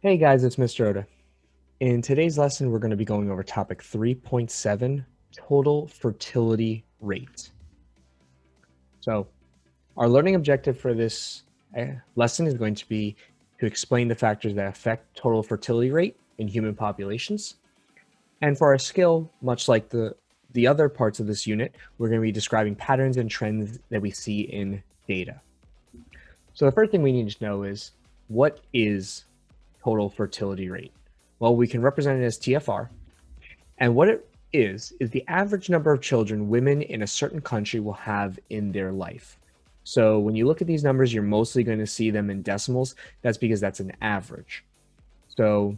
Hey guys, it's Mr. Oda. In today's lesson, we're going to be going over topic 3.7, total fertility rate. So, our learning objective for this lesson is going to be to explain the factors that affect total fertility rate in human populations. And for our skill, much like the other parts of this unit, we're going to be describing patterns and trends that we see in data. So the first thing we need to know is, what is total fertility rate? Well, we can represent it as TFR. And what it is the average number of children women in a certain country will have in their life. So when you look at these numbers, you're mostly going to see them in decimals. That's because that's an average. So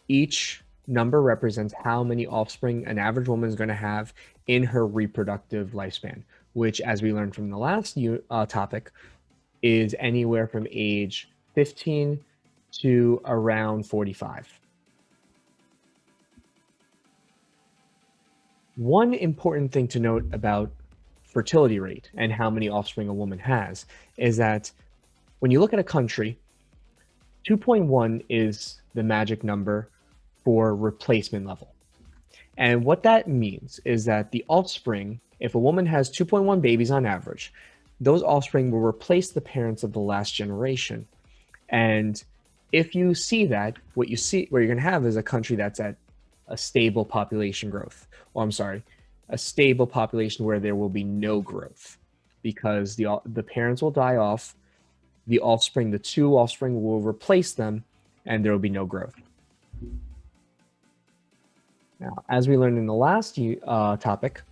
each number represents how many offspring an average woman is going to have in her reproductive lifespan, which, as we learned from the last topic, is anywhere from age 15 to around 45. One important thing to note about fertility rate and how many offspring a woman has is that when you look at a country, 2.1 is the magic number for replacement level. And what that means is that the offspring, if a woman has 2.1 babies on average, those offspring will replace the parents of the last generation. And if you see that, what you're going to have is a country that's at a stable population growth, or I'm sorry, a stable population where there will be no growth, because the parents will die off, the two offspring will replace them, and there will be no growth. Now, as we learned in the last topic,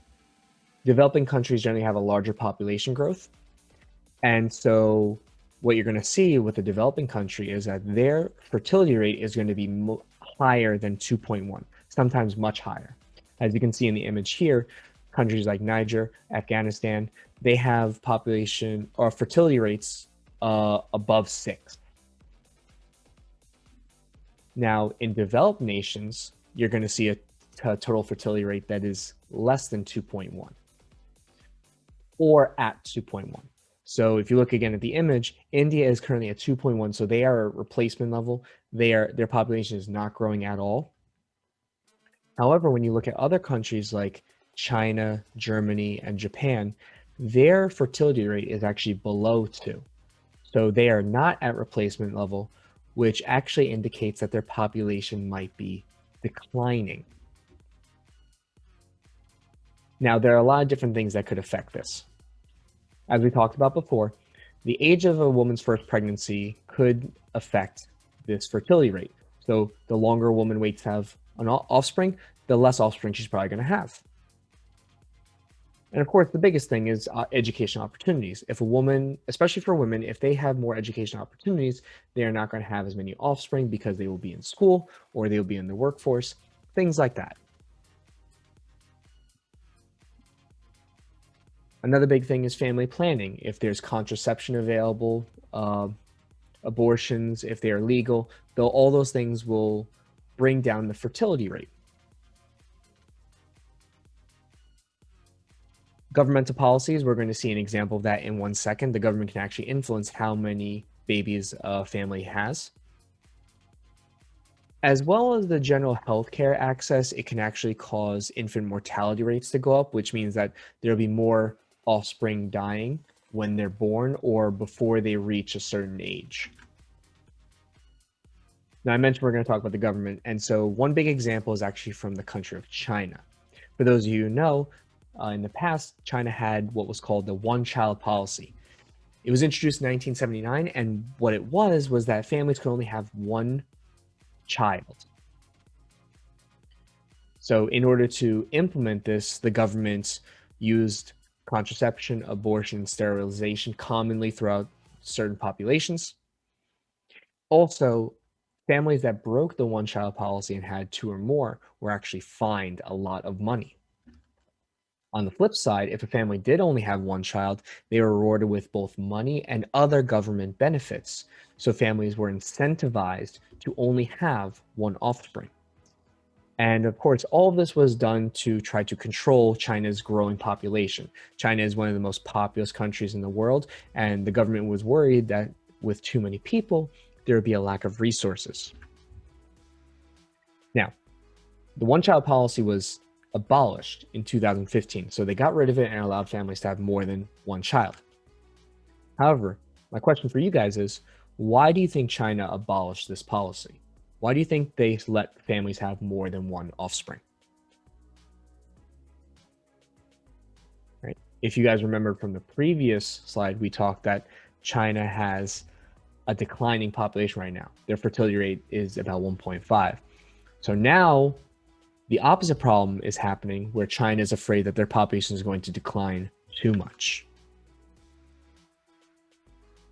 developing countries generally have a larger population growth, and so what you're going to see with a developing country is that their fertility rate is going to be higher than 2.1, sometimes much higher. As you can see in the image here, countries like Niger, Afghanistan, they have population or fertility rates above 6. Now, in developed nations, you're going to see a total fertility rate that is less than 2.1 or at 2.1. So if you look again at the image, India is currently at 2.1, so they are at replacement level. Their population is not growing at all. However, when you look at other countries like China, Germany, and Japan, their fertility rate is actually below 2. So they are not at replacement level, which actually indicates that their population might be declining. Now, there are a lot of different things that could affect this. As we talked about before, the age of a woman's first pregnancy could affect this fertility rate. So the longer a woman waits to have an offspring, the less offspring she's probably going to have. And of course, the biggest thing is education opportunities. If a woman, especially for women, if they have more education opportunities, they are not going to have as many offspring because they will be in school or they will be in the workforce, things like that. Another big thing is family planning. If there's contraception available, abortions, if they are legal, all those things will bring down the fertility rate. Governmental policies, we're going to see an example of that in 1 second. The government can actually influence how many babies a family has. As well as the general healthcare access, it can actually cause infant mortality rates to go up, which means that there'll be more offspring dying when they're born or before they reach a certain age. Now, I mentioned we're going to talk about the government, and so one big example is actually from the country of China. For those of you who know, in the past, China had what was called the one-child policy. It was introduced in 1979, and what it was that families could only have one child. So in order to implement this, the government used contraception, abortion, sterilization commonly throughout certain populations. Also, families that broke the one-child policy and had 2 or more were actually fined a lot of money. On the flip side, if a family did only have 1 child, they were rewarded with both money and other government benefits. So families were incentivized to only have 1 offspring. And of course, all of this was done to try to control China's growing population. China is one of the most populous countries in the world, and the government was worried that with too many people, there would be a lack of resources. Now, the one-child policy was abolished in 2015, so they got rid of it and allowed families to have more than one child. However, my question for you guys is, why do you think China abolished this policy? Why do you think they let families have more than one offspring? Right? If you guys remember from the previous slide, we talked that China has a declining population right now. Their fertility rate is about 1.5. So now the opposite problem is happening where China is afraid that their population is going to decline too much.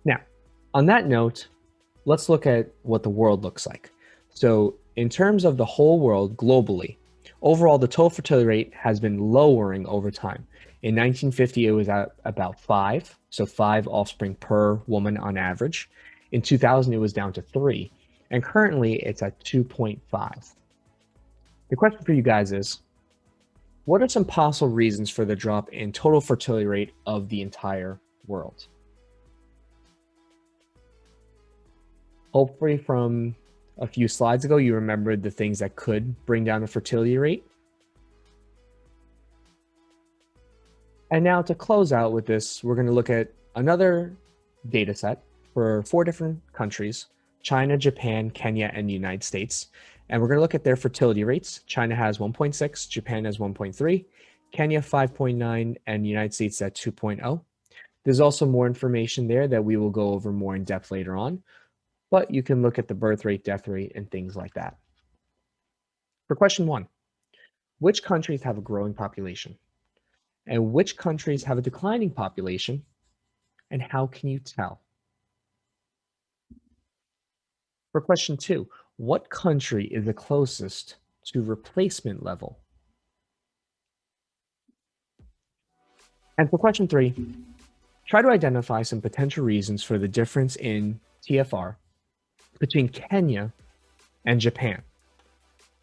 Now, on that note, let's look at what the world looks like. So in terms of the whole world globally, overall, the total fertility rate has been lowering over time. In 1950, it was at about 5, so 5 offspring per woman on average. In 2000, it was down to 3, and currently it's at 2.5. The question for you guys is, what are some possible reasons for the drop in total fertility rate of the entire world? Hopefully from a few slides ago, you remembered the things that could bring down the fertility rate. And now to close out with this, we're going to look at another data set for 4 different countries: China, Japan, Kenya, and the United States. And we're going to look at their fertility rates. China has 1.6, Japan has 1.3, Kenya 5.9, and the United States at 2.0. There's also more information there that we will go over more in depth later on, but you can look at the birth rate, death rate, and things like that. For question 1, which countries have a growing population? And which countries have a declining population? And how can you tell? For question 2, what country is the closest to replacement level? And for question 3, try to identify some potential reasons for the difference in TFR between Kenya and Japan.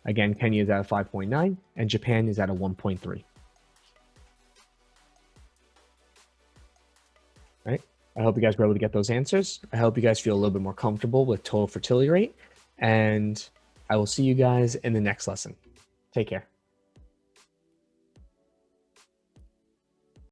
Again, Kenya is at a 5.9 and Japan is at a 1.3. Right? I hope you guys were able to get those answers. I hope you guys feel a little bit more comfortable with total fertility rate, and I will see you guys in the next lesson. Take care.